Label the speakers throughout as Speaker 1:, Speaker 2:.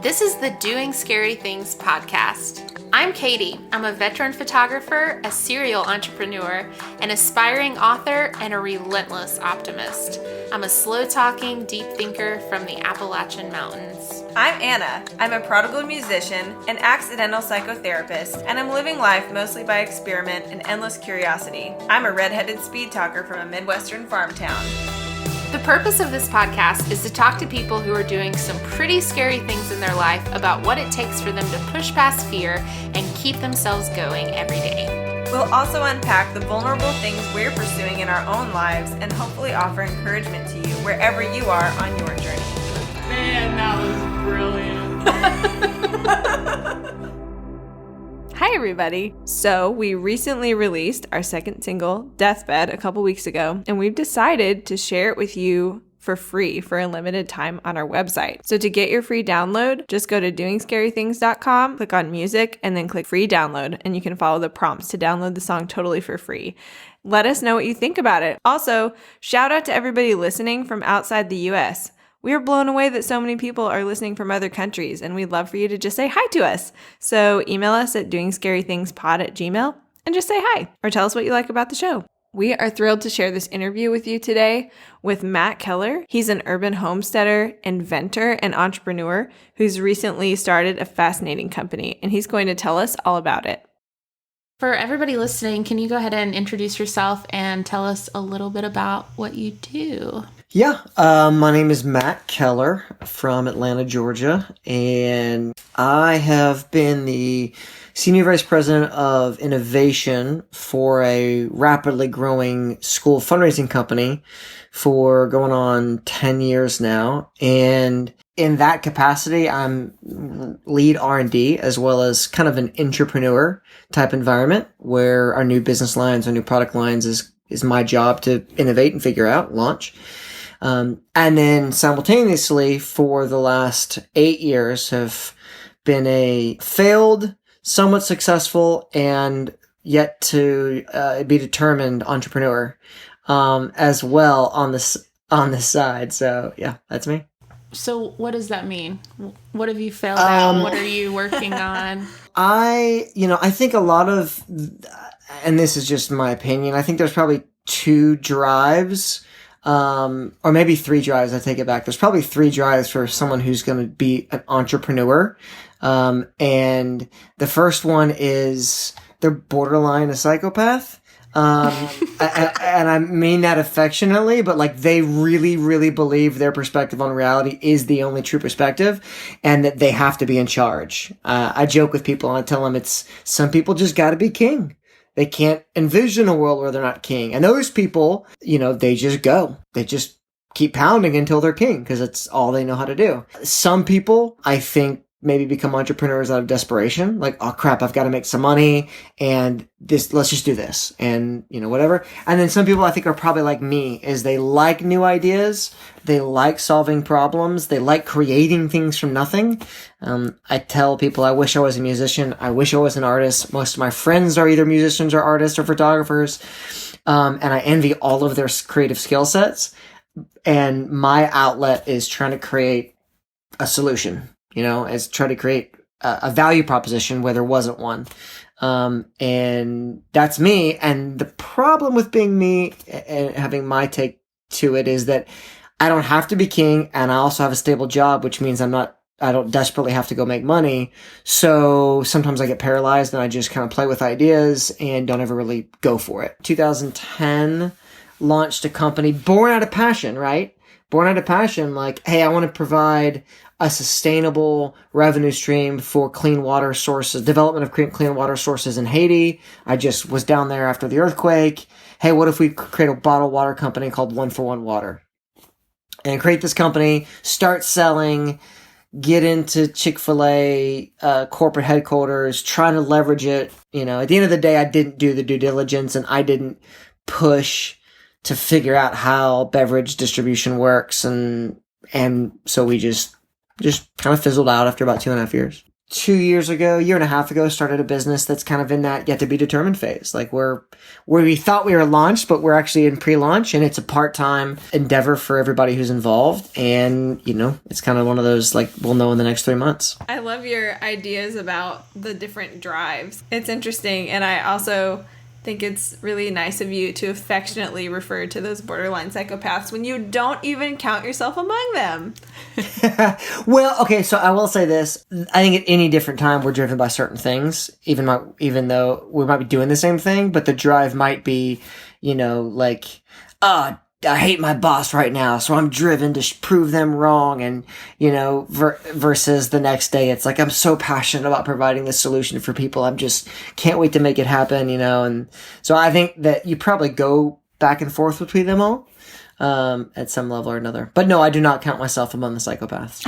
Speaker 1: This is the Doing Scary Things podcast. I'm Katie. I'm a veteran photographer, a serial entrepreneur, an aspiring author, and a relentless optimist. I'm a slow-talking, deep thinker from the Appalachian Mountains.
Speaker 2: I'm Anna. I'm a prodigal musician, an accidental psychotherapist, and I'm living life mostly by experiment and endless curiosity. I'm a redheaded speed talker from a Midwestern farm town.
Speaker 1: The purpose of this podcast is to talk to people who are doing some pretty scary things in their life about what it takes for them to push past fear and keep themselves going every day.
Speaker 2: We'll also unpack the vulnerable things we're pursuing in our own lives and hopefully offer encouragement to you wherever you are on your journey.
Speaker 1: Man, that was brilliant.
Speaker 2: Hi, everybody. So we recently released our second single, Deathbed, a couple weeks ago, and we've decided to share it with you for free for a limited time on our website. So to get your free download, just go to doingscarythings.com, click on music, and then click free download, and you can follow the prompts to download the song totally for free. Let us know what you think about it. Also, shout out to everybody listening from outside the US. We are blown away that so many people are listening from other countries, and we'd love for you to just say hi to us. So email us at doingscarythingspod@gmail.com and just say hi, or tell us what you like about the show. We are thrilled to share this interview with you today with Matt Keller. He's an urban homesteader, inventor, and entrepreneur who's recently started a fascinating company, and he's going to tell us all about it.
Speaker 1: For everybody listening, can you go ahead and introduce yourself and tell us a little bit about what you do?
Speaker 3: Yeah, my name is Matt Keller from Atlanta, Georgia, and I have been the Senior Vice President of Innovation for a rapidly growing school fundraising company for going on 10 years now. And in that capacity, I'm lead R&D as well as kind of an intrepreneur type environment where our new business lines, our new product lines is my job to innovate and figure out, launch. And then simultaneously for the last 8 years have been a failed, somewhat successful, and yet to be determined entrepreneur as well on this side. So yeah, that's me.
Speaker 1: So what does that mean? What have you failed at? What are you working on?
Speaker 3: I think a lot of, and this is just my opinion, I think there's probably 2 drives, or maybe 3 drives. I take it back. There's probably 3 drives for someone who's going to be an entrepreneur. And the first one is they're borderline a psychopath. And I mean that affectionately, but like they really, really believe their perspective on reality is the only true perspective and that they have to be in charge. I joke with people and I tell them some people just gotta be king. They can't envision a world where they're not king. And those people, they just go. They just keep pounding until they're king because it's all they know how to do. Some people, I think, maybe become entrepreneurs out of desperation. Like, oh crap, I've got to make some money and let's just do this and, whatever. And then some people I think are probably like me is they like new ideas. They like solving problems. They like creating things from nothing. I tell people I wish I was a musician. I wish I was an artist. Most of my friends are either musicians or artists or photographers. And I envy all of their creative skill sets. And my outlet is trying to create a solution. Is try to create a value proposition where there wasn't one. And that's me. And the problem with being me and having my take to it is that I don't have to be king. And I also have a stable job, which means I don't desperately have to go make money. So sometimes I get paralyzed and I just kind of play with ideas and don't ever really go for it. 2010 launched a company born out of passion, right? Born out of passion. Like, hey, I want to provide a sustainable revenue stream for clean water sources, development of clean water sources in Haiti. I just was down there after the earthquake. Hey, what if we create a bottled water company called 1-for-1 Water? And create this company, start selling, get into Chick-fil-A corporate headquarters, trying to leverage it. At the end of the day, I didn't do the due diligence and I didn't push to figure out how beverage distribution works. And so we just kind of fizzled out after about 2.5 years. 2 years ago, year and a half ago, started a business that's kind of in that yet to be determined phase. Like where we thought we were launched, but we're actually in pre-launch, and it's a part-time endeavor for everybody who's involved. And, it's kind of one of those, like, we'll know in the next 3 months.
Speaker 2: I love your ideas about the different drives. It's interesting. And I also think it's really nice of you to affectionately refer to those borderline psychopaths when you don't even count yourself among them.
Speaker 3: Well, okay, so I will say this. I think at any different time we're driven by certain things, even though we might be doing the same thing, but the drive might be, like, I hate my boss right now, so I'm driven to prove them wrong. And, versus the next day, it's like, I'm so passionate about providing this solution for people. I'm just can't wait to make it happen, and so I think that you probably go back and forth between them all, at some level or another. But no, I do not count myself among the psychopaths.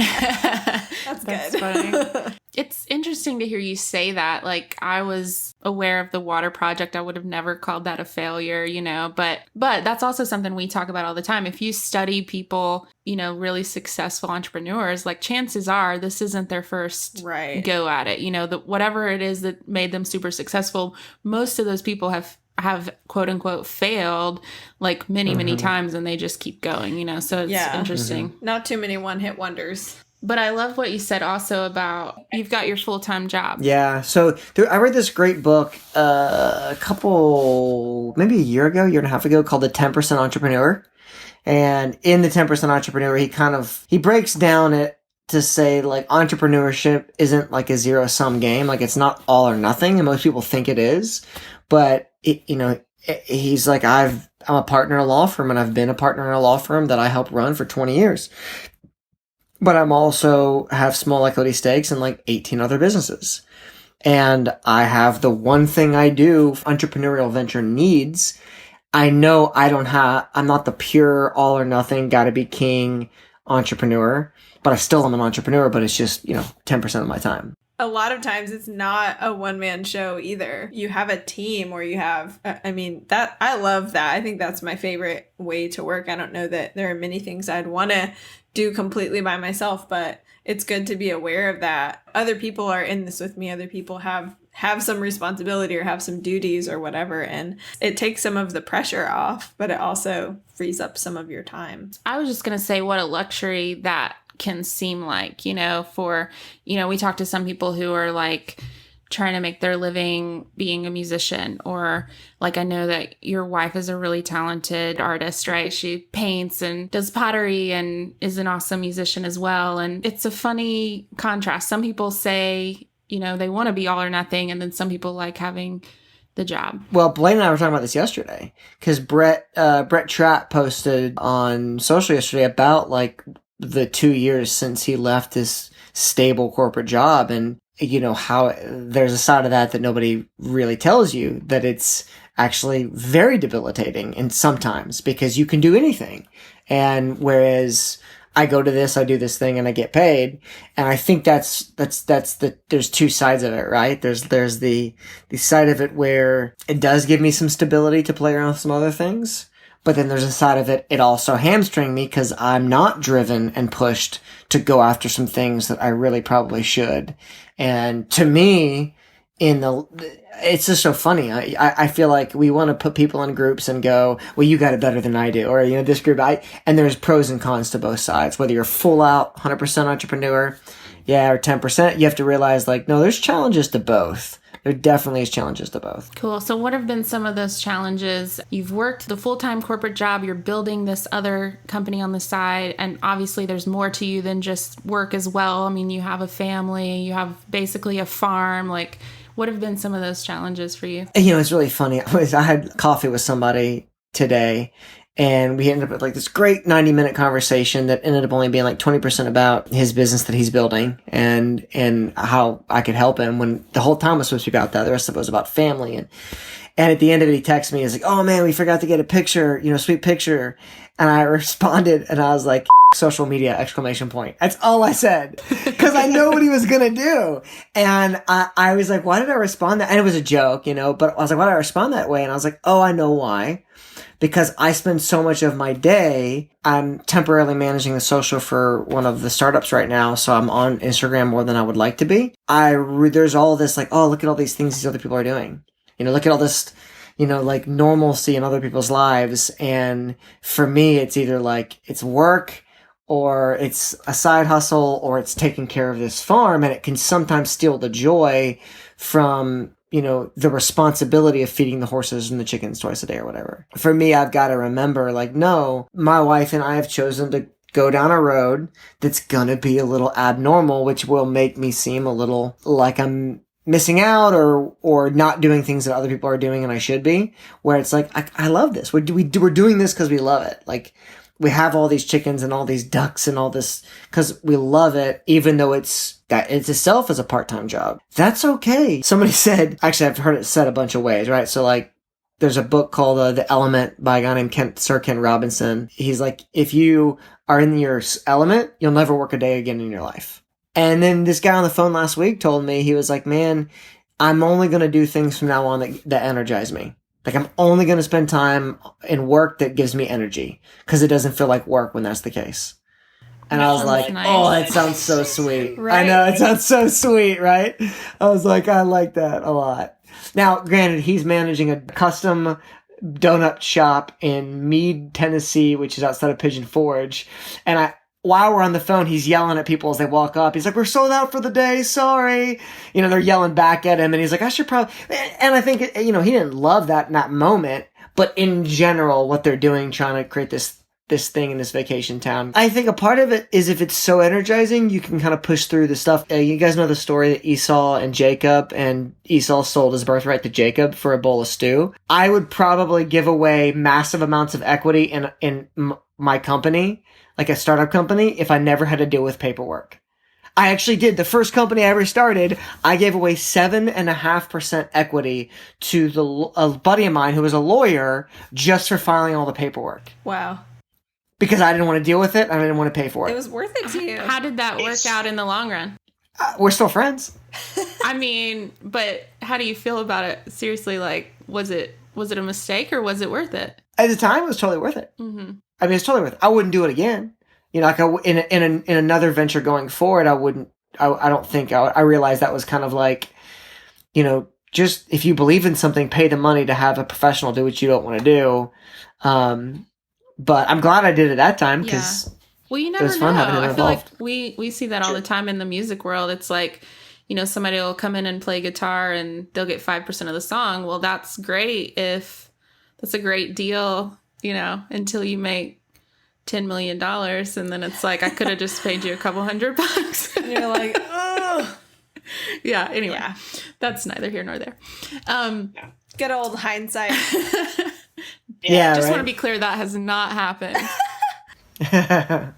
Speaker 2: That's
Speaker 1: That's
Speaker 2: good.
Speaker 1: funny. It's interesting to hear you say that. Like, I was aware of the water project. I would have never called that a failure, but that's also something we talk about all the time. If you study people, really successful entrepreneurs, like, chances are this isn't their first go at it. Whatever it is that made them super successful, most of those people have quote unquote failed like many times, and they just keep going, so it's interesting.
Speaker 2: Not too many one-hit wonders.
Speaker 1: But I love what you said also about you've got your full-time job.
Speaker 3: Yeah. So I read this great book maybe a year and a half ago, called The 10% Entrepreneur. And in The 10% Entrepreneur, he breaks down it to say, like, entrepreneurship isn't like a zero-sum game. Like, it's not all or nothing, and most people think it is. But he's like, I'm a partner in a law firm, and I've been a partner in a law firm that I helped run for 20 years. But I'm also have small equity stakes in like 18 other businesses. And I have the one thing I do entrepreneurial venture needs. I know I'm not the pure all or nothing, gotta be king entrepreneur, but I still am an entrepreneur, but it's just, 10% of my time.
Speaker 2: A lot of times it's not a one-man show either. You have a team, or you have, I love that. I think that's my favorite way to work. I don't know that there are many things I'd want to do completely by myself, but it's good to be aware of that. Other people are in this with me. Other people have some responsibility or have some duties or whatever. And it takes some of the pressure off, but it also frees up some of your time.
Speaker 1: I was just going to say what a luxury that can seem like, we talk to some people who are like trying to make their living being a musician, or like, I know that your wife is a really talented artist, right? She paints and does pottery and is an awesome musician as well. And it's a funny contrast. Some people say, they want to be all or nothing. And then some people like having the job.
Speaker 3: Well, Blaine and I were talking about this yesterday, because Brett Trapp posted on social yesterday about like the 2 years since he left this stable corporate job, and how there's a side of that nobody really tells you, that it's actually very debilitating, and sometimes because you can do anything. And whereas I go to this, I do this thing, and I get paid. And I think there's two sides of it, right? There's the side of it where it does give me some stability to play around with some other things. But then there's a side of it also hamstring me, because I'm not driven and pushed to go after some things that I really probably should. And to me, it's just so funny. I feel like we want to put people in groups and go, well, you got it better than I do. Or, this group, and there's pros and cons to both sides. Whether you're full out 100% entrepreneur, or 10%, you have to realize, like, no, there's challenges to both. There definitely is challenges to both.
Speaker 1: Cool. So what have been some of those challenges? You've worked the full-time corporate job, you're building this other company on the side, and obviously there's more to you than just work as well. I mean, you have a family, you have basically a farm. Like, what have been some of those challenges for you?
Speaker 3: It's really funny. I had coffee with somebody today, and we ended up with like this great 90-minute conversation that ended up only being like 20% about his business that he's building and how I could help him, when the whole time was supposed to be about that. The rest of it was about family. And at the end of it, he texted me. He's like, oh man, we forgot to get a picture, sweet picture. And I responded, and I was like, social media, ! That's all I said, because I know what he was going to do. And I was like, why did I respond that? And it was a joke, but I was like, why did I respond that way? And I was like, oh, I know why. because I spend so much of my day, I'm temporarily managing the social for one of the startups right now. So I'm on Instagram more than I would like to be. There's all this like, oh, look at all these things these other people are doing. Look at all this, like normalcy in other people's lives. And for me, it's either like it's work or it's a side hustle or it's taking care of this farm. And it can sometimes steal the joy from, the responsibility of feeding the horses and the chickens twice a day or whatever. For me, I've got to remember, like, no, my wife and I have chosen to go down a road that's gonna be a little abnormal, which will make me seem a little like I'm missing out or not doing things that other people are doing and I should be, where it's like, I love this. We're doing this because we love it. Like, we have all these chickens and all these ducks and all this because we love it, even though it's itself as a part-time job. That's okay. Somebody said, actually, I've heard it said a bunch of ways, right? So like, there's a book called The Element by a guy named Sir Ken Robinson. He's like, if you are in your element, you'll never work a day again in your life. And then this guy on the phone last week told me, he was like, man, I'm only going to do things from now on that energize me. Like, I'm only going to spend time in work that gives me energy because it doesn't feel like work when that's the case. And I was like, nice. Oh, that sounds so sweet. Right. I know, it sounds so sweet, right? I was like, I like that a lot. Now, granted, he's managing a custom donut shop in Meade, Tennessee, which is outside of Pigeon Forge. And while we're on the phone, he's yelling at people as they walk up. He's like, we're sold out for the day. Sorry. They're yelling back at him. And he's like, I should probably, and I think, he didn't love that in that moment, but in general, what they're doing, trying to create this thing in this vacation town. I think a part of it is if it's so energizing, you can kind of push through the stuff. You guys know the story that Esau and Jacob, and Esau sold his birthright to Jacob for a bowl of stew. I would probably give away massive amounts of equity in my company, like a startup company, if I never had to deal with paperwork. I actually did. The first company I ever started, I gave away 7.5% equity to a buddy of mine who was a lawyer just for filing all the paperwork.
Speaker 2: Wow.
Speaker 3: Because I didn't want to deal with it. I didn't want to pay for it.
Speaker 2: It was worth it to you.
Speaker 1: How did that work out in the long run?
Speaker 3: We're still friends.
Speaker 1: I mean, but how do you feel about it? Seriously, like, was it a mistake or was it worth it?
Speaker 3: At the time, it was totally worth it.
Speaker 1: Mm-hmm.
Speaker 3: I mean, it's totally worth it. I wouldn't do it again. Like in another venture going forward, I wouldn't. I don't think I realized that was kind of like, just if you believe in something, pay the money to have a professional do what you don't want to do. But I'm glad I did it that time because
Speaker 1: well, you never know. I feel like we see that all the time in the music world. It's like, somebody will come in and play guitar and they'll get 5% of the song. Well, that's great if that's a great deal, until you make $10 million. And then it's like, I could have just paid you a couple $100.
Speaker 2: And you're like, oh.
Speaker 1: Yeah. Anyway, that's neither here nor there.
Speaker 2: Good old hindsight.
Speaker 3: Yeah,
Speaker 1: I just want to be clear that has not happened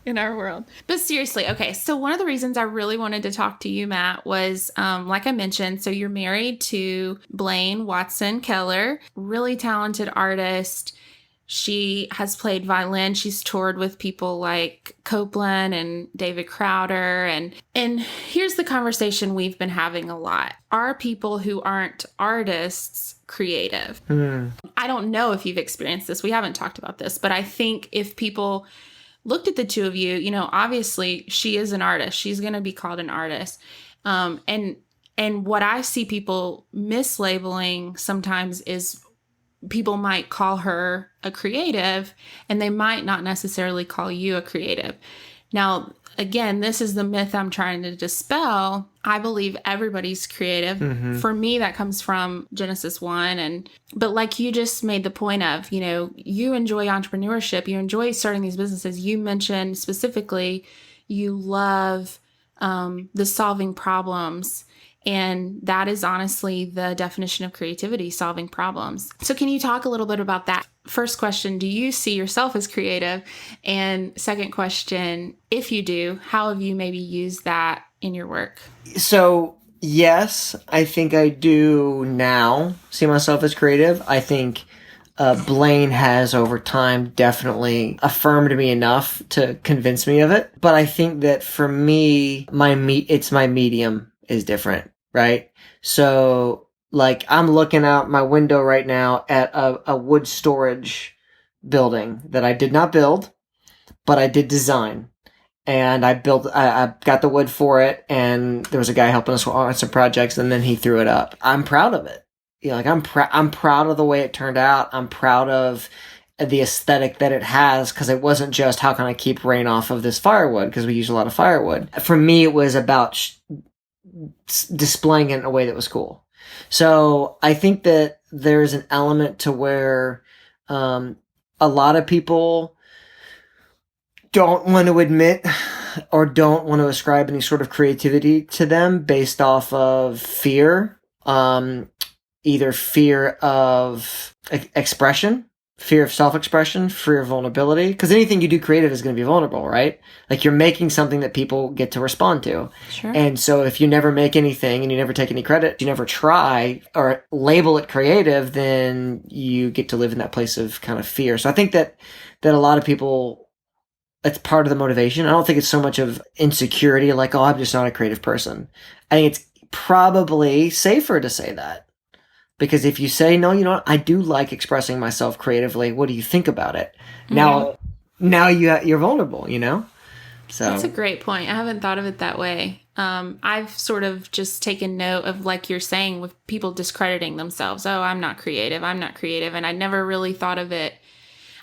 Speaker 1: in our world. But seriously, okay, so one of the reasons I really wanted to talk to you, Matt, was like I mentioned, so you're married to Blaine Watson Keller, really talented artist. She has played violin. She's toured with people like Copeland and David Crowder. And here's the conversation we've been having a lot. Are people who aren't artists creative? I don't know if you've experienced this. We haven't talked about this, but I think if people looked at the two of you, obviously she is an artist. She's going to be called an artist. And what I see people mislabeling sometimes is people might call her a creative and they might not necessarily call you a creative. Now, again, this is the myth I'm trying to dispel. I believe everybody's creative. Mm-hmm. For me, that comes from Genesis 1. But like you just made the point of, you enjoy entrepreneurship. You enjoy starting these businesses. You mentioned specifically you love the solving problems. And that is honestly the definition of creativity, solving problems. So can you talk a little bit about that? First question, do you see yourself as creative? And second question, if you do, how have you maybe used that in your work? So
Speaker 3: yes, I think I do now see myself as creative. I think Blaine has over time definitely affirmed me enough to convince me of it. But I think that for me, it's my medium is different, right? So like I'm looking out my window right now at a wood storage building that I did not build, but I did design. And I got the wood for it, and there was a guy helping us on some projects, and then he threw it up. I'm proud of it. Like I'm proud of the way it turned out. I'm proud of the aesthetic that it has, because it wasn't just how can I keep rain off of this firewood, because we use a lot of firewood. For me, it was about displaying it in a way that was cool. So I think that there's an element to where a lot of people don't want to admit or don't want to ascribe any sort of creativity to them based off of fear, either fear of expression, fear of self-expression, fear of vulnerability. Because anything you do creative is going to be vulnerable, right? Like you're making something that people get to respond to.
Speaker 2: Sure.
Speaker 3: And so if you never make anything and you never take any credit, you never try or label it creative, then you get to live in that place of kind of fear. So I think that a lot of people, it's part of the motivation. I don't think it's so much of insecurity, like, oh, I'm just not a creative person. I think it's probably safer to say that. Because if you say, no, you know what, I do like expressing myself creatively. What do you think about it? Now you're vulnerable, you know? So
Speaker 1: that's a great point. I haven't thought of it that way. I've sort of just taken note of, like you're saying, with people discrediting themselves. Oh, I'm not creative. And I never really thought of it.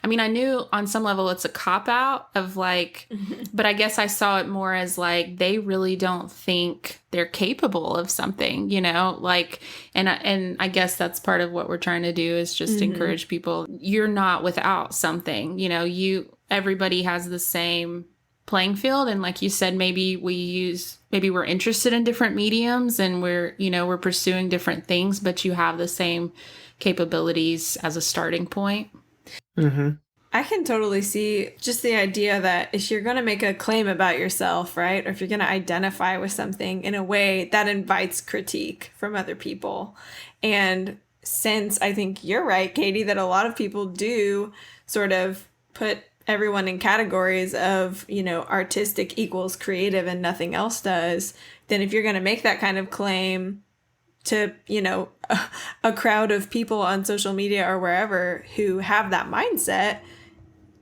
Speaker 1: I mean, I knew on some level it's a cop-out of like, but I guess I saw it more as like, they really don't think they're capable of something, you know, like, and I guess that's part of what we're trying to do is just encourage people. You're not without something, you know, everybody has the same playing field. And like you said, maybe we're interested in different mediums and we're pursuing different things, but you have the same capabilities as a starting point.
Speaker 3: Mm-hmm.
Speaker 2: I can totally see just the idea that if you're going to make a claim about yourself, right, or if you're going to identify with something in a way that invites critique from other people. And since I think you're right, Katie, that a lot of people do sort of put everyone in categories of, you know, artistic equals creative and nothing else does, then if you're going to make that kind of claim to, you know, a crowd of people on social media or wherever who have that mindset,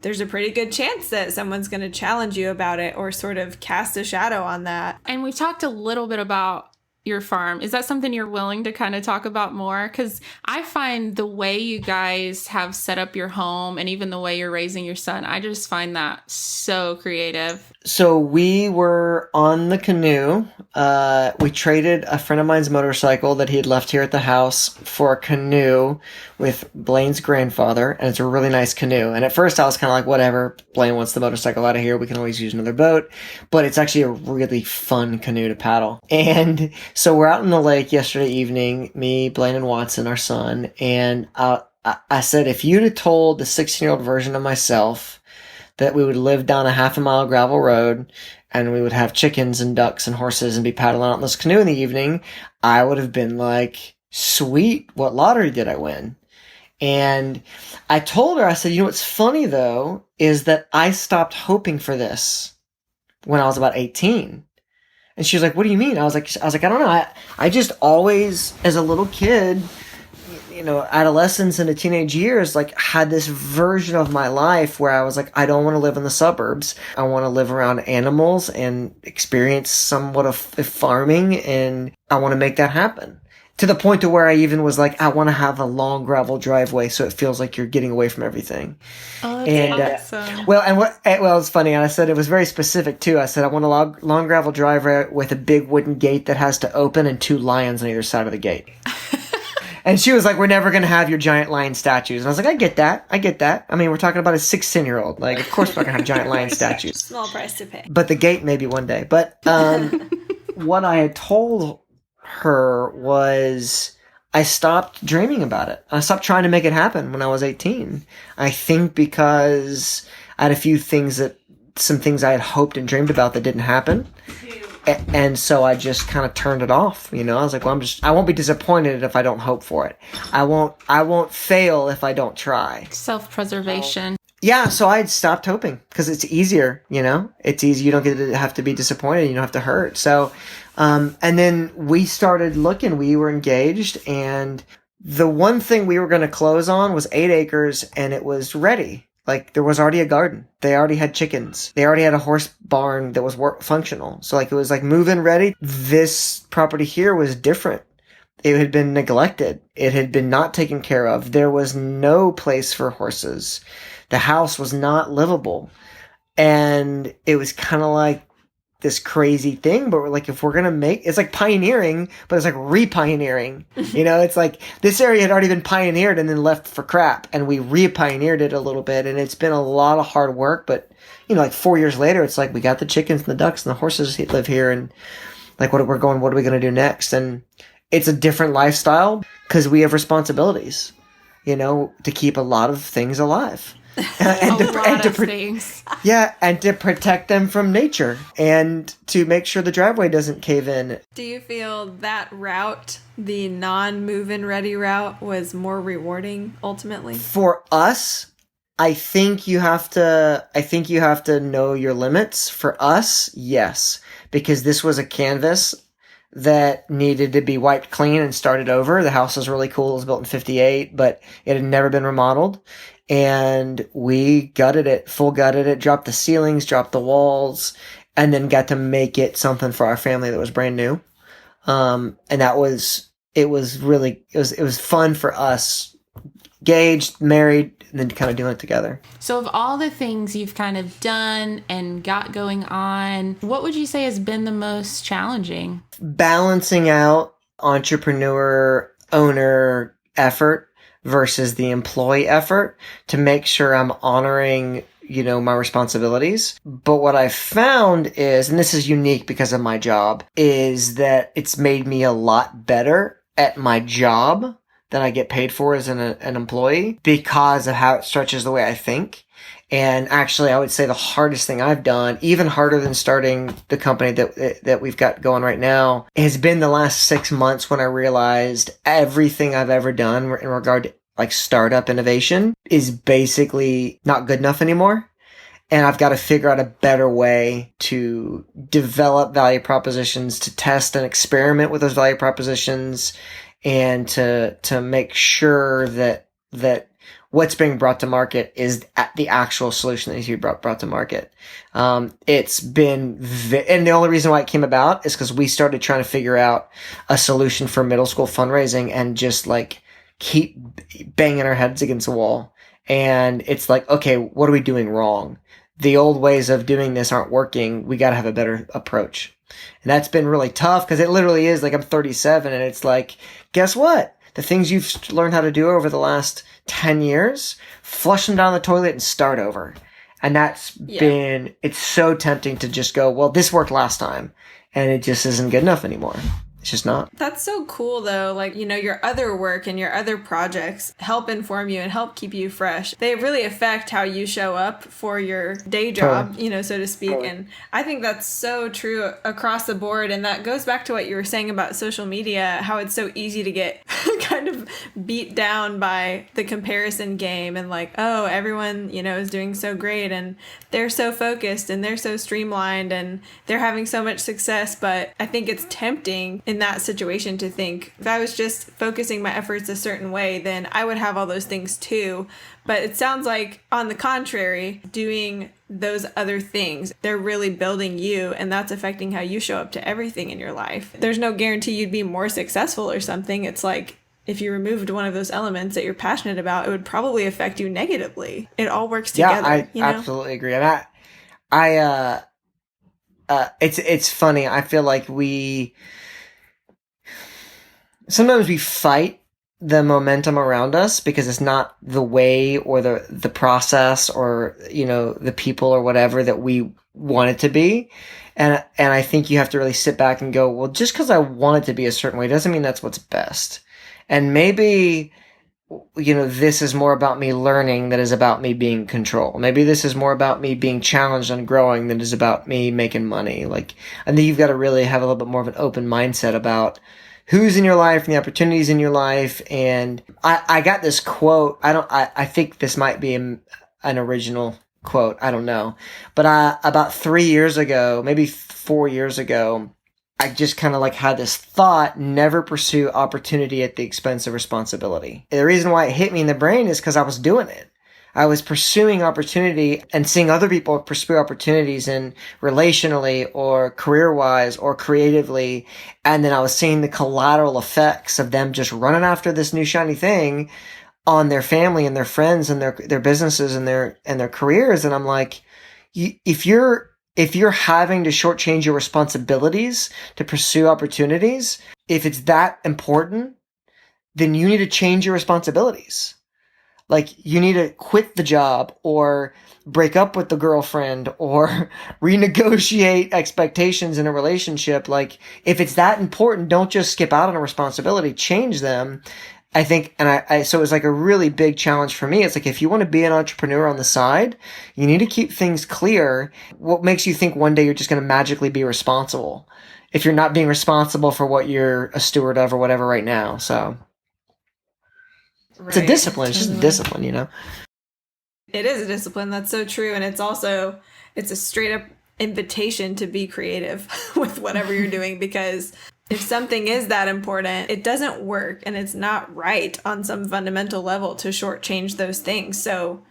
Speaker 2: there's a pretty good chance that someone's going to challenge you about it or sort of cast a shadow on that.
Speaker 1: And we've talked a little bit about your farm. Is that something you're willing to kind of talk about more? Because I find the way you guys have set up your home and even the way you're raising your son, I just find that so creative.
Speaker 3: So we were on the canoe. We traded a friend of mine's motorcycle that he had left here at the house for a canoe with Blaine's grandfather, and it's a really nice canoe. And at first I was kind of like, whatever, Blaine wants the motorcycle out of here. We can always use another boat. But it's actually a really fun canoe to paddle. And so we're out in the lake yesterday evening, me, Blaine, and Watson, our son, and I said, if you'd have told the 16-year-old version of myself that we would live down a half-a-mile gravel road and we would have chickens and ducks and horses and be paddling out in this canoe in the evening, I would have been like, sweet, what lottery did I win? And I told her, I said, you know what's funny though, is that I stopped hoping for this when I was about 18. And she was like, what do you mean? I was like, I don't know. I just always, as a little kid, you know, adolescence into teenage years, like had this version of my life where I was like, I don't want to live in the suburbs. I want to live around animals and experience somewhat of farming, and I want to make that happen. To the point to where I even was like, I want to have a long gravel driveway so it feels like you're getting away from everything.
Speaker 1: Oh, that's awesome.
Speaker 3: Well, it's funny. And I said it was very specific too. I said I want a long gravel driveway with a big wooden gate that has to open and 2 lions on either side of the gate. And she was like, we're never going to have your giant lion statues. And I was like, I get that. I mean, we're talking about a 16-year-old. Like, of course we're not going to have giant lion statues.
Speaker 2: Small price to pay.
Speaker 3: But the gate maybe one day. But what I had told her was I stopped dreaming about it. I stopped trying to make it happen when I was 18. I think because I had some things I had hoped and dreamed about that didn't happen. And so I just kind of turned it off, you know. I was like, well, I won't be disappointed if I don't hope for it. I won't fail if I don't try.
Speaker 1: Self-preservation.
Speaker 3: Yeah, so I had stopped hoping because it's easier, you know. It's easy. You don't have to be disappointed. You don't have to hurt. So, and then we started looking. We were engaged, and the one thing we were going to close on was 8 acres, and it was ready. Like, there was already a garden. They already had chickens. They already had a horse barn that was functional. So, like, it was, like, move-in ready. This property here was different. It had been neglected. It had been not taken care of. There was no place for horses. The house was not livable. And it was kind of like this crazy thing, but we're like, if we're going to it's like pioneering, but it's like re-pioneering. It's like this area had already been pioneered and then left for crap. And we re-pioneered it a little bit. And it's been a lot of hard work, but like 4 years later, it's like, we got the chickens and the ducks and the horses live here. And like, what are we going to do next? And it's a different lifestyle because we have responsibilities, to keep a lot of things alive.
Speaker 1: and things.
Speaker 3: Yeah, and to protect them from nature and to make sure the driveway doesn't cave in.
Speaker 2: Do you feel that route, the non-move-in ready route, was more rewarding ultimately?
Speaker 3: For us, I think you have to know your limits. For us, yes, because this was a canvas that needed to be wiped clean and started over. The house was really cool. It was built in 58, but it had never been remodeled. And we gutted it, dropped the ceilings, dropped the walls, and then got to make it something for our family that was brand new. And it was fun for us, engaged, married, and then kind of doing it together.
Speaker 1: So of all the things you've kind of done and got going on, what would you say has been the most challenging? Balancing
Speaker 3: out entrepreneur, owner effort versus the employee effort to make sure I'm honoring, my responsibilities. But what I found is, and this is unique because of my job, is that it's made me a lot better at my job than I get paid for as an employee because of how it stretches the way I think. And actually, I would say the hardest thing I've done, even harder than starting the company that we've got going right now, has been the last 6 months when I realized everything I've ever done in regard to like startup innovation is basically not good enough anymore. And I've got to figure out a better way to develop value propositions, to test and experiment with those value propositions, and to make sure that what's being brought to market is the actual solution that needs to be brought to market. It's been, and the only reason why it came about is because we started trying to figure out a solution for middle school fundraising and just like keep banging our heads against the wall. And it's like, okay, what are we doing wrong? The old ways of doing this aren't working. We got to have a better approach. And that's been really tough because it literally is like, I'm 37 and it's like, guess what? The things you've learned how to do over the last 10 years, flush them down the toilet and start over. And that's been, it's so tempting to just go, well, this worked last time. And it just isn't good enough anymore. It's just not.
Speaker 2: That's so cool, though. Like, your other work and your other projects help inform you and help keep you fresh. They really affect how you show up for your day job, so to speak. And I think that's so true across the board. And that goes back to what you were saying about social media, how it's so easy to get kind of beat down by the comparison game and like, oh, everyone, is doing so great and they're so focused and they're so streamlined and they're having so much success. But I think it's tempting in that situation to think, if I was just focusing my efforts a certain way, then I would have all those things too. But it sounds like, on the contrary, doing those other things, they're really building you, and that's affecting how you show up to everything in your life. There's no guarantee you'd be more successful or something. It's like, if you removed one of those elements that you're passionate about, it would probably affect you negatively. It all works together.
Speaker 3: Yeah, I absolutely agree. And it's funny. I feel like sometimes we fight the momentum around us because it's not the way or the process or, the people or whatever that we want it to be. And I think you have to really sit back and go, well, just because I want it to be a certain way doesn't mean that's what's best. And maybe, this is more about me learning than is about me being in control. Maybe this is more about me being challenged and growing than it is about me making money. Like, I think you've got to really have a little bit more of an open mindset about who's in your life and the opportunities in your life. And I got this quote. I think this might be an original quote. I don't know. But about 3 years ago, maybe 4 years ago, I just kind of like had this thought, never pursue opportunity at the expense of responsibility. The reason why it hit me in the brain is because I was doing it. I was pursuing opportunity and seeing other people pursue opportunities in relationally or career-wise or creatively. And then I was seeing the collateral effects of them just running after this new shiny thing on their family and their friends and their businesses and their careers. And I'm like, if you're having to shortchange your responsibilities to pursue opportunities, if it's that important, then you need to change your responsibilities. Like, you need to quit the job or break up with the girlfriend or renegotiate expectations in a relationship. Like, if it's that important, don't just skip out on a responsibility, change them. I think, and so it was like a really big challenge for me. It's like, if you want to be an entrepreneur on the side, you need to keep things clear. What makes you think one day you're just going to magically be responsible if you're not being responsible for what you're a steward of or whatever right now? So it's a discipline. It's just a discipline, you know?
Speaker 2: It is a discipline. That's so true. And it's a straight up invitation to be creative with whatever you're doing, because if something is that important, it doesn't work and it's not right on some fundamental level to shortchange those things. So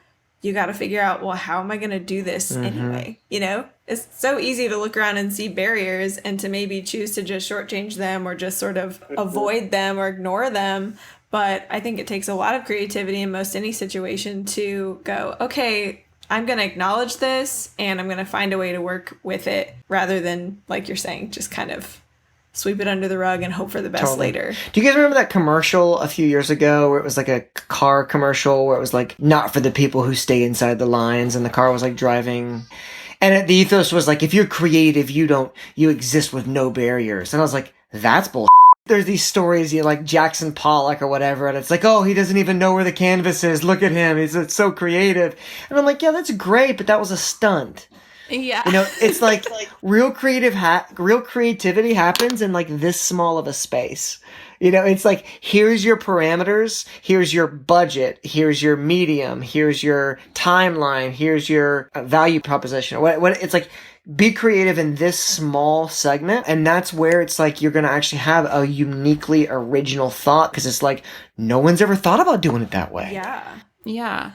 Speaker 2: you got to figure out, well, how am I going to do this anyway? You know, it's so easy to look around and see barriers and to maybe choose to just shortchange them or just sort of avoid them or ignore them. But I think it takes a lot of creativity in most any situation to go, okay, I'm going to acknowledge this and I'm going to find a way to work with it, rather than, like you're saying, just kind of sweep it under the rug and hope for the best later. Do
Speaker 3: you guys remember that commercial a few years ago where it was like a car commercial where it was like, not for the people who stay inside the lines, and the car was like driving, and the ethos was like, if you're creative, you exist with no barriers. And I was like, that's bullshit. There's these stories, like Jackson Pollock or whatever, and it's like, oh, he doesn't even know where the canvas is. Look at him. He's so creative. And I'm like, yeah, that's great, but that was a stunt.
Speaker 1: Yeah.
Speaker 3: You know, it's like real creativity happens in like this small of a space. You know, it's like, here's your parameters, here's your budget, here's your medium, here's your timeline, here's your value proposition. What it's like, be creative in this small segment. And that's where it's like, you're going to actually have a uniquely original thought, because it's like, no one's ever thought about doing it that way.
Speaker 2: Yeah.
Speaker 1: Yeah.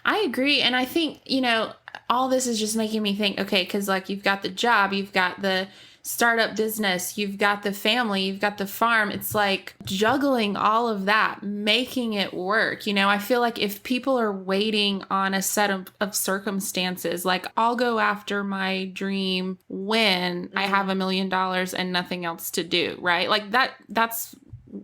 Speaker 1: I agree. And I think, you know, all this is just making me think, okay, because like you've got the job, you've got the startup business, you've got the family, you've got the farm. It's like juggling all of that, making it work. You know, I feel like if people are waiting on a set of circumstances, like I'll go after my dream when I have $1 million and nothing else to do, right? Like that's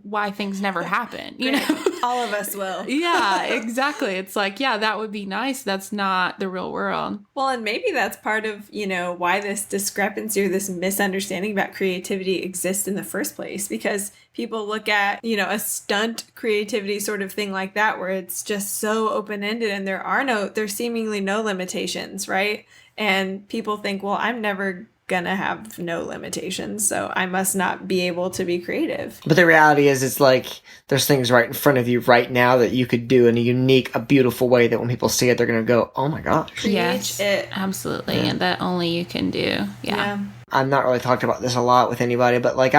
Speaker 1: why things never happen, you know?
Speaker 2: All of us will.
Speaker 1: Yeah, exactly. It's like, yeah, that would be nice. That's not the real world.
Speaker 2: Well, and maybe that's part of, you know, why this discrepancy or this misunderstanding about creativity exists in the first place, because people look at, you know, a stunt creativity sort of thing like that, where it's just so open-ended and there's seemingly no limitations, right? And people think, well, I'm never gonna have no limitations, so I must not be able to be creative.
Speaker 3: But the reality is, it's like there's things right in front of you right now that you could do in a beautiful way that when people see it, they're gonna go, oh my gosh.
Speaker 1: Yes, absolutely. And that only you can do. Yeah.
Speaker 3: I'm not really talked about this a lot with anybody, but like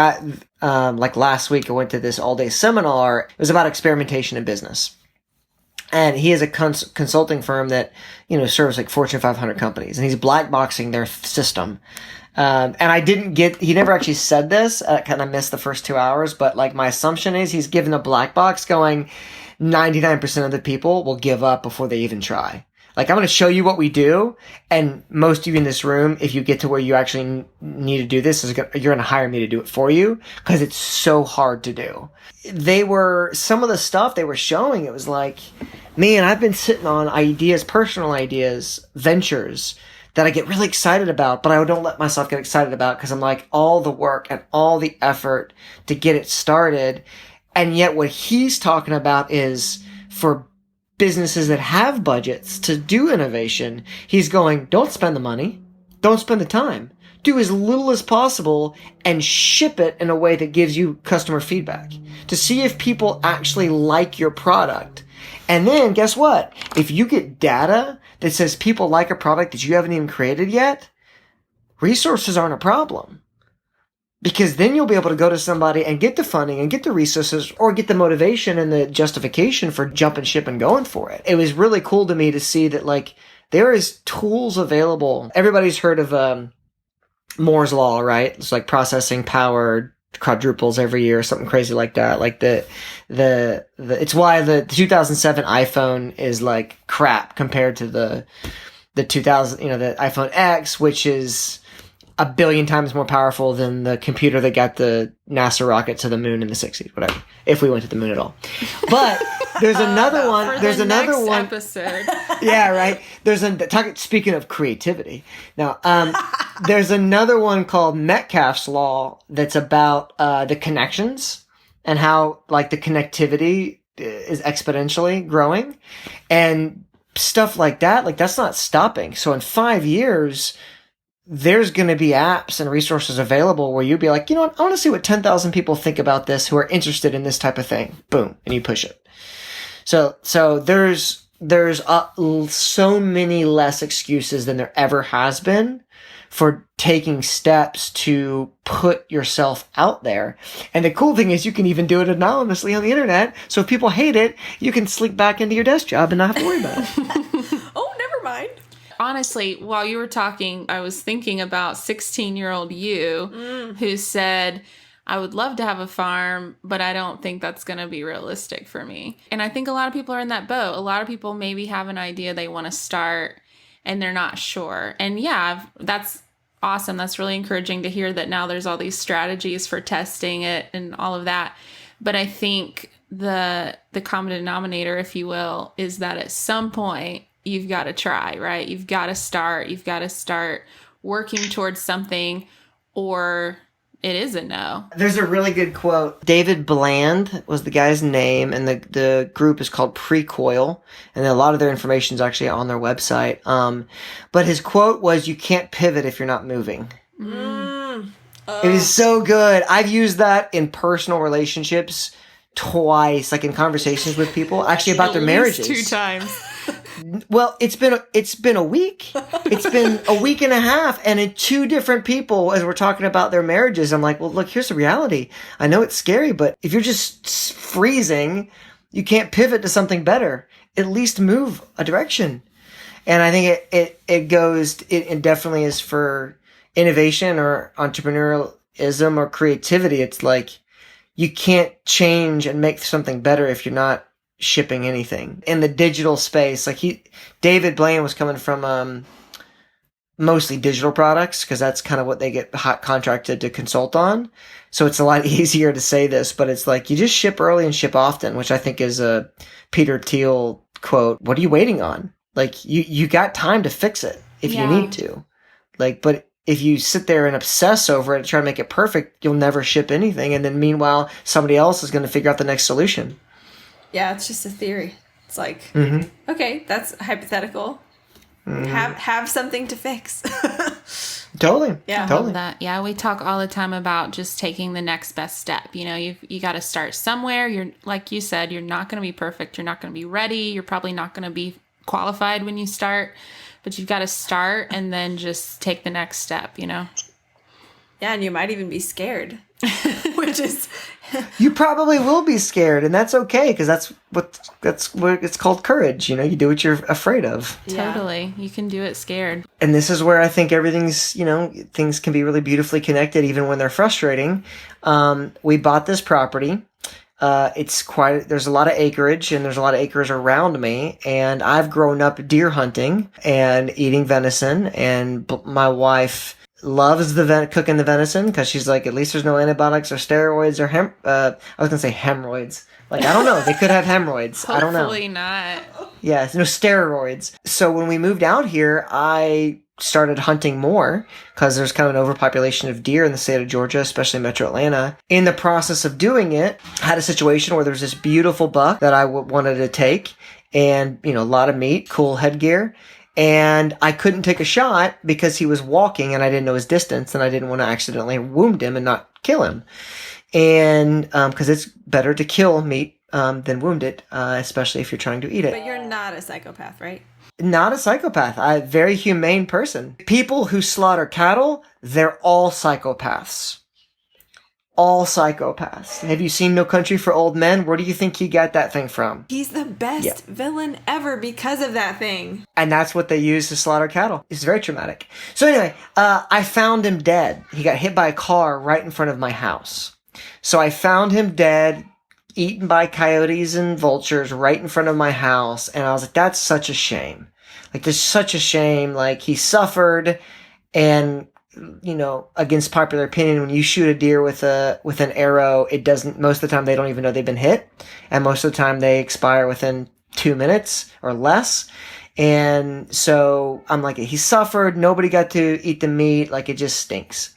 Speaker 3: like last week I went to this all-day seminar. It was about experimentation in business. And he has a consulting firm that, you know, serves like Fortune 500 companies, and he's blackboxing their system. And he never actually said this. I kind of missed the first 2 hours, but like my assumption is he's given a black box going, 99% of the people will give up before they even try. Like, I'm going to show you what we do, and most of you in this room, if you get to where you actually need to do this, you're going to hire me to do it for you, because it's so hard to do. Some of the stuff they were showing, it was like, man, I've been sitting on ideas, personal ideas, ventures that I get really excited about, but I don't let myself get excited about, because I'm like, all the work and all the effort to get it started. And yet what he's talking about is for businesses that have budgets to do innovation. He's going, don't spend the money. Don't spend the time. Do as little as possible and ship it in a way that gives you customer feedback to see if people actually like your product. And then guess what? If you get data that says people like a product that you haven't even created yet, resources aren't a problem. Because then you'll be able to go to somebody and get the funding and get the resources or get the motivation and the justification for jumping ship and going for it. It was really cool to me to see that, like, there is tools available. Everybody's heard of Moore's Law, right? It's like processing power quadruples every year, something crazy like that. Like it's why the 2007 iPhone is like crap compared to the 2000, the iPhone X, which is a billion times more powerful than the computer that got the NASA rocket to the moon in the 60s, whatever. If we went to the moon at all. But there's another one. There's another
Speaker 1: next
Speaker 3: one.
Speaker 1: Episode.
Speaker 3: Yeah, right. Speaking of creativity. Now, there's another one called Metcalfe's Law that's about the connections and how, like, the connectivity is exponentially growing and stuff like that. Like, that's not stopping. So in 5 years, there's going to be apps and resources available where you'll be like, you know what? I want to see what 10,000 people think about this who are interested in this type of thing. Boom. And you push it. So there's so many less excuses than there ever has been for taking steps to put yourself out there. And the cool thing is you can even do it anonymously on the internet. So if people hate it, you can slink back into your desk job and not have to worry about it.
Speaker 2: Oh, never mind.
Speaker 1: Honestly, while you were talking, I was thinking about 16-year-old you who said, I would love to have a farm, but I don't think that's going to be realistic for me. And I think a lot of people are in that boat. A lot of people maybe have an idea they want to start and they're not sure. And yeah, that's awesome. That's really encouraging to hear that now there's all these strategies for testing it and all of that. But I think the common denominator, if you will, is that at some point, you've got to try, right? You've got to start working towards something, or it is a no.
Speaker 3: There's a really good quote. David Bland was the guy's name, and the group is called Precoil, and a lot of their information is actually on their website. But his quote was, "You can't pivot if you're not moving." It is so good. I've used that in personal relationships twice, like in conversations with people, actually about their marriages.
Speaker 1: 2 times.
Speaker 3: Well, it's been a week. It's been a week and a half, and in 2 different people, as we're talking about their marriages, I'm like, well, look, here's the reality. I know it's scary, but if you're just freezing, you can't pivot to something better. At least move a direction. And I think it definitely is for innovation or entrepreneurialism or creativity. It's like, you can't change and make something better if you're not shipping anything in the digital space. Like David Blaine was coming from mostly digital products, because that's kind of what they get contracted to consult on. So it's a lot easier to say this, but it's like, you just ship early and ship often, which I think is a Peter Thiel quote. What are you waiting on? Like, you got time to fix it if you need to. Like, but if you sit there and obsess over it and try to make it perfect, you'll never ship anything. And then meanwhile, somebody else is going to figure out the next solution.
Speaker 2: Yeah, it's just a theory. It's like, okay, that's hypothetical. Have something to fix.
Speaker 3: Totally.
Speaker 2: Yeah.
Speaker 1: I
Speaker 3: totally.
Speaker 1: love that. Yeah, we talk all the time about just taking the next best step. You got to start somewhere. You're, like you said, you're not going to be perfect. You're not going to be ready. You're probably not going to be qualified when you start. But you've got to start and then just take the next step,
Speaker 2: Yeah, and you might even be scared, which is...
Speaker 3: You probably will be scared, and that's okay, because that's what it's called courage. You do what you're afraid of.
Speaker 1: Totally. You can do it scared.
Speaker 3: And this is where I think everything's, things can be really beautifully connected, even when they're frustrating. We bought this property. There's a lot of acreage, and there's a lot of acres around me, and I've grown up deer hunting and eating venison, and my wife loves cooking the venison, because she's like, at least there's no antibiotics or steroids or I was gonna say hemorrhoids. Like, I don't know. They could have hemorrhoids. I don't know.
Speaker 1: Hopefully not.
Speaker 3: Yeah, no steroids. So when we moved out here, I started hunting more, because there's kind of an overpopulation of deer in the state of Georgia, especially Metro Atlanta. In the process of doing it, I had a situation where there's this beautiful buck that I wanted to take, and, a lot of meat, cool headgear. And I couldn't take a shot because he was walking and I didn't know his distance, and I didn't want to accidentally wound him and not kill him. And, because it's better to kill meat than wound it, especially if you're trying to eat it.
Speaker 2: But you're not a psychopath, right?
Speaker 3: Not a psychopath. I'm a very humane person. People who slaughter cattle, they're all psychopaths. all psychopaths. Have you seen No Country for Old Men? Where do you think he got that thing from?
Speaker 2: He's the best villain ever because of that thing.
Speaker 3: And that's what they use to slaughter cattle. It's very traumatic. So anyway, I found him dead. He got hit by a car right in front of my house. So I found him dead, eaten by coyotes and vultures right in front of my house. And I was like, that's such a shame. Like, there's such a shame. Like, he suffered, and against popular opinion, when you shoot a deer with an arrow, it doesn't, most of the time they don't even know they've been hit. And most of the time they expire within 2 minutes or less. And so I'm like, he suffered. Nobody got to eat the meat. Like, it just stinks.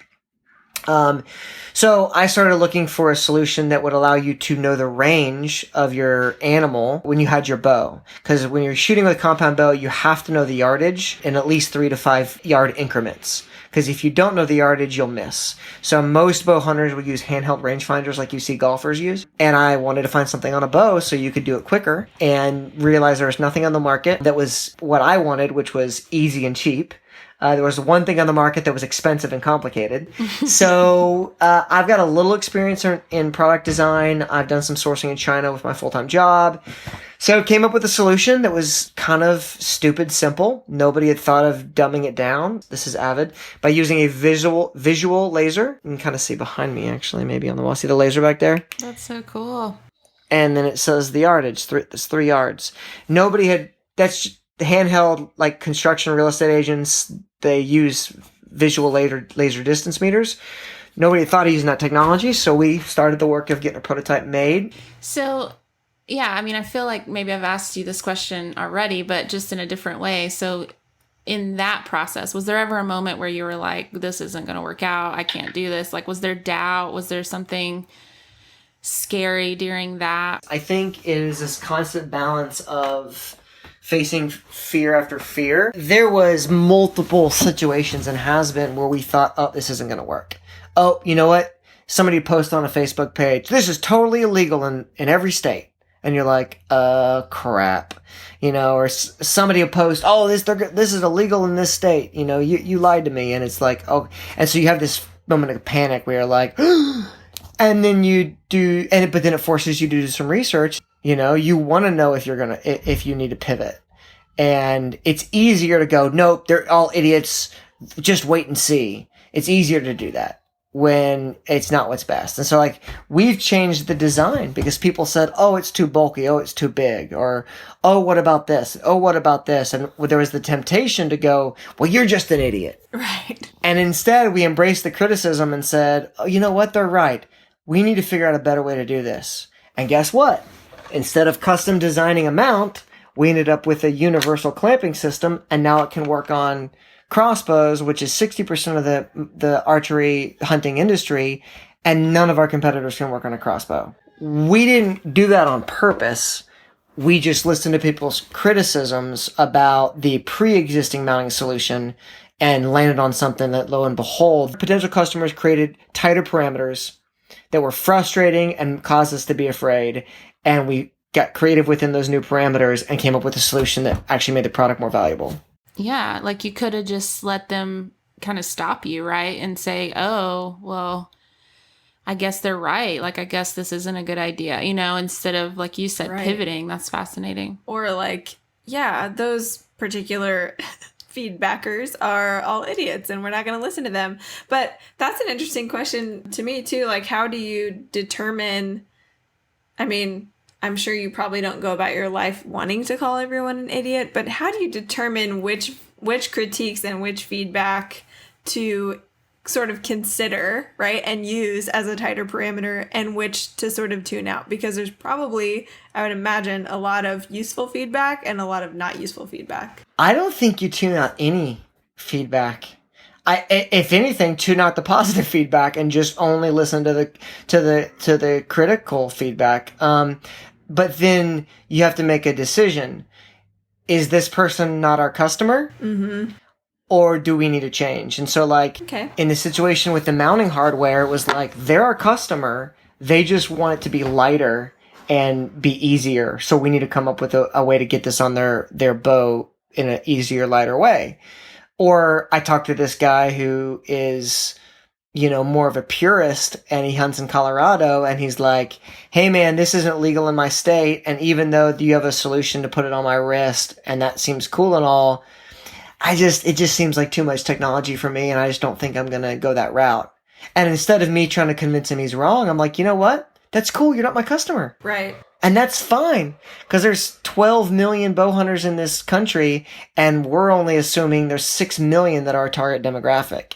Speaker 3: So I started looking for a solution that would allow you to know the range of your animal when you had your bow. Because when you're shooting with a compound bow, you have to know the yardage in at least 3 to 5 yard increments. Because if you don't know the yardage, you'll miss. So most bow hunters would use handheld rangefinders like you see golfers use. And I wanted to find something on a bow so you could do it quicker, and realized there was nothing on the market that was what I wanted, which was easy and cheap. There was one thing on the market that was expensive and complicated. So I've got a little experience in product design. I've done some sourcing in China with my full-time job. So came up with a solution that was kind of stupid simple. Nobody had thought of dumbing it down. This is Avid. By using a visual laser. You can kind of see behind me, actually, maybe on the wall. See the laser back there?
Speaker 1: That's so cool.
Speaker 3: And then it says the yardage. It's 3 yards. Nobody had... That's handheld, like construction real estate agents, they use visual laser distance meters. Nobody thought of using that technology, so we started the work of getting a prototype made.
Speaker 1: So, yeah, I mean, I feel like maybe I've asked you this question already, but just in a different way. So in that process, was there ever a moment where you were like, this isn't going to work out, I can't do this? Like, was there doubt? Was there something scary during that?
Speaker 3: I think it is this constant balance of facing fear after fear. There was multiple situations, and has been, where we thought, oh, this isn't going to work. Oh, you know what? Somebody posted on a Facebook page, this is totally illegal in every state. And you're like, crap. Or somebody will post, oh, this is illegal in this state. You lied to me. And it's like, oh, and so you have this moment of panic where you're like, and then you do, but then it forces you to do some research. You want to know if you need to pivot. And it's easier to go, nope, they're all idiots, just wait and see. It's easier to do that when it's not what's best. And so, like, we've changed the design because people said, oh, it's too bulky, oh, it's too big, or, oh, what about this? Oh, what about this? And there was the temptation to go, well, you're just an idiot.
Speaker 2: Right.
Speaker 3: And instead, we embraced the criticism and said, oh, you know what? They're right. We need to figure out a better way to do this. And guess what? Instead of custom designing a mount, we ended up with a universal clamping system, and now it can work on crossbows, which is 60% of the archery hunting industry, and none of our competitors can work on a crossbow. We didn't do that on purpose. We just listened to people's criticisms about the pre-existing mounting solution and landed on something that, lo and behold, potential customers created tighter parameters that were frustrating and caused us to be afraid. And we got creative within those new parameters and came up with a solution that actually made the product more valuable.
Speaker 1: Yeah, like you could have just let them kind of stop you, right? And say, oh, well, I guess they're right. Like, I guess this isn't a good idea, instead of, like you said,
Speaker 2: right,
Speaker 1: pivoting. That's fascinating.
Speaker 2: Or like, yeah, those particular feedbackers are all idiots and we're not going to listen to them. But that's an interesting question to me too. Like, how do you determine, I mean, I'm sure you probably don't go about your life wanting to call everyone an idiot, but how do you determine which critiques and which feedback to sort of consider, right, and use as a tighter parameter, and which to sort of tune out? Because there's probably, I would imagine, a lot of useful feedback and a lot of not useful feedback.
Speaker 3: I don't think you tune out any feedback. If anything, tune out the positive feedback and just only listen to the critical feedback. But then you have to make a decision. Is this person not our customer? Mm-hmm. Or do we need to change? And so, like, in the situation with the mounting hardware, it was like, they're our customer. They just want it to be lighter and be easier. So we need to come up with a way to get this on their bow in an easier, lighter way. Or I talked to this guy who is more of a purist, and he hunts in Colorado, and he's like, hey man, this isn't legal in my state, and even though you have a solution to put it on my wrist, and that seems cool and all, it just seems like too much technology for me, and I just don't think I'm gonna go that route. And instead of me trying to convince him he's wrong, I'm like, you know what? That's cool, you're not my customer.
Speaker 2: Right.
Speaker 3: And that's fine, because there's 12 million bow hunters in this country, and we're only assuming there's 6 million that are our target demographic.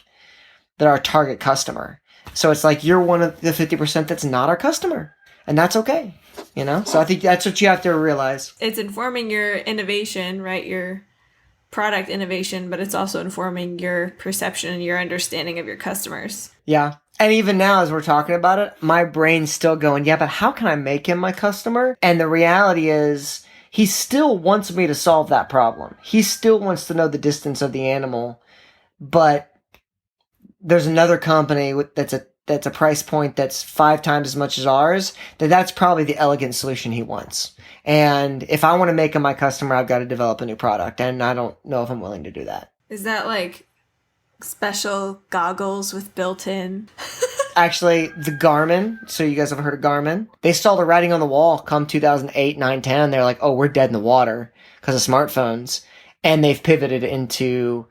Speaker 3: That are our target customer. So it's like you're one of the 50% that's not our customer. And that's okay. So I think that's what you have to realize.
Speaker 2: It's informing your innovation, right? Your product innovation, but it's also informing your perception and your understanding of your customers.
Speaker 3: Yeah. And even now, as we're talking about it, my brain's still going, yeah, but how can I make him my customer? And the reality is, he still wants me to solve that problem. He still wants to know the distance of the animal, but there's another company that's a price point that's 5 times as much as ours, that's probably the elegant solution he wants. And if I want to make him my customer, I've got to develop a new product, and I don't know if I'm willing to do that.
Speaker 2: Is that like special goggles with built-in?
Speaker 3: Actually, the Garmin, so you guys have heard of Garmin? They saw the writing on the wall come 2008, 9, 10. They're like, oh, we're dead in the water because of smartphones. And they've pivoted into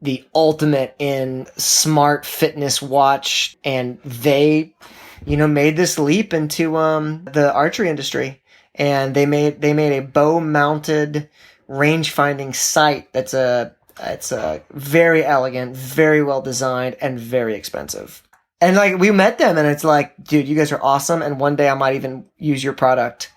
Speaker 3: the ultimate in smart fitness watch, and they made this leap into the archery industry, and they made a bow mounted range finding sight it's a very elegant, very well designed, and very expensive. And like, we met them, and it's like, dude, you guys are awesome, and one day I might even use your product.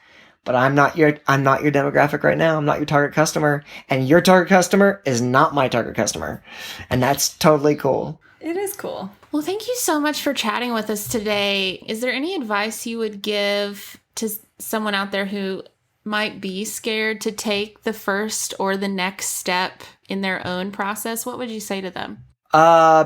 Speaker 3: But I'm not your demographic right now. I'm not your target customer. And your target customer is not my target customer. And that's totally cool.
Speaker 2: It is cool.
Speaker 1: Well, thank you so much for chatting with us today. Is there any advice you would give to someone out there who might be scared to take the first or the next step in their own process? What would you say to them?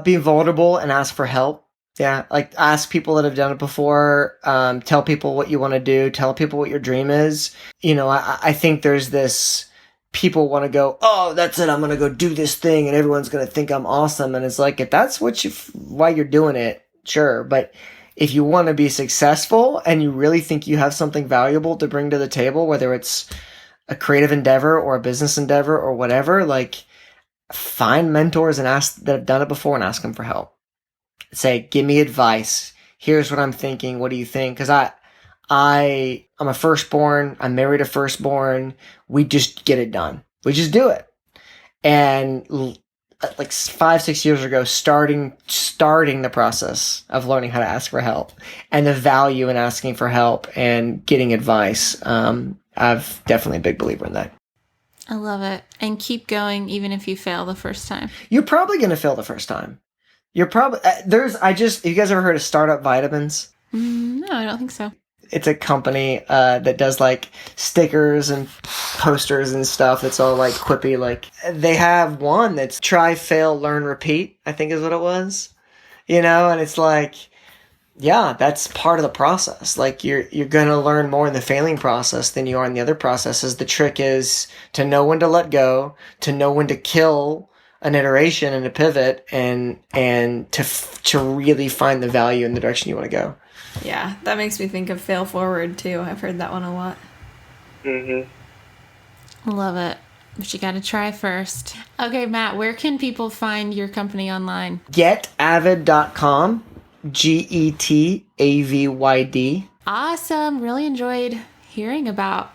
Speaker 3: Be vulnerable and ask for help. Yeah, like ask people that have done it before, tell people what you want to do, tell people what your dream is. I think there's this, people want to go, oh, that's it, I'm going to go do this thing and everyone's going to think I'm awesome. And it's like, if that's why you're doing it, sure. But if you want to be successful and you really think you have something valuable to bring to the table, whether it's a creative endeavor or a business endeavor or whatever, like find mentors and that have done it before and ask them for help. Say, give me advice. Here's what I'm thinking. What do you think? Because I'm a firstborn. I'm married a firstborn. We just get it done. We just do it. And like 5-6 years ago, starting the process of learning how to ask for help and the value in asking for help and getting advice. I've definitely a big believer in that.
Speaker 1: I love it. And keep going even if you fail the first time.
Speaker 3: You're probably going to fail the first time. You're probably, have you guys ever heard of Startup Vitamins?
Speaker 1: No, I don't think so.
Speaker 3: It's a company that does like stickers and posters and stuff that's all like quippy. Like they have one that's try, fail, learn, repeat, I think is what it was. And it's like, yeah, that's part of the process. Like you're going to learn more in the failing process than you are in the other processes. The trick is to know when to let go, to know when to kill an iteration and a pivot, and to really find the value in the direction you want to go.
Speaker 2: Yeah, that makes me think of Fail Forward too. I've heard that one a lot.
Speaker 1: Mm-hmm. Love it. But you got to try first. Okay, Matt, where can people find your company online?
Speaker 3: Getavid.com. GETAVYD.
Speaker 1: Awesome. Really enjoyed hearing about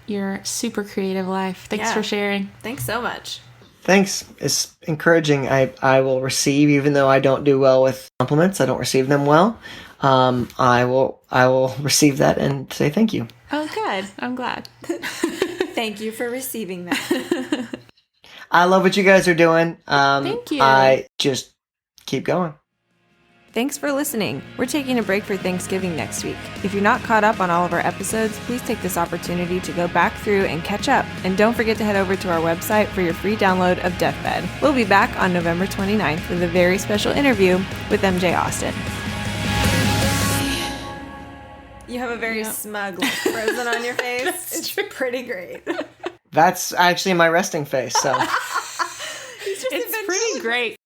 Speaker 1: your super creative life. Thanks for sharing.
Speaker 2: Thanks so much.
Speaker 3: Thanks. It's encouraging. I will receive, even though I don't do well with compliments, I don't receive them well. I will receive that and say thank you.
Speaker 1: Oh, good. I'm glad.
Speaker 2: Thank you for receiving that.
Speaker 3: I love what you guys are doing.
Speaker 1: Thank you.
Speaker 3: I just keep going.
Speaker 2: Thanks for listening. We're taking a break for Thanksgiving next week. If you're not caught up on all of our episodes, please take this opportunity to go back through and catch up. And don't forget to head over to our website for your free download of Deathbed. We'll be back on November 29th with a very special interview with MJ Austin. You have a very smug look frozen on your face. It's pretty great.
Speaker 3: That's actually my resting face, so.
Speaker 1: It's pretty great.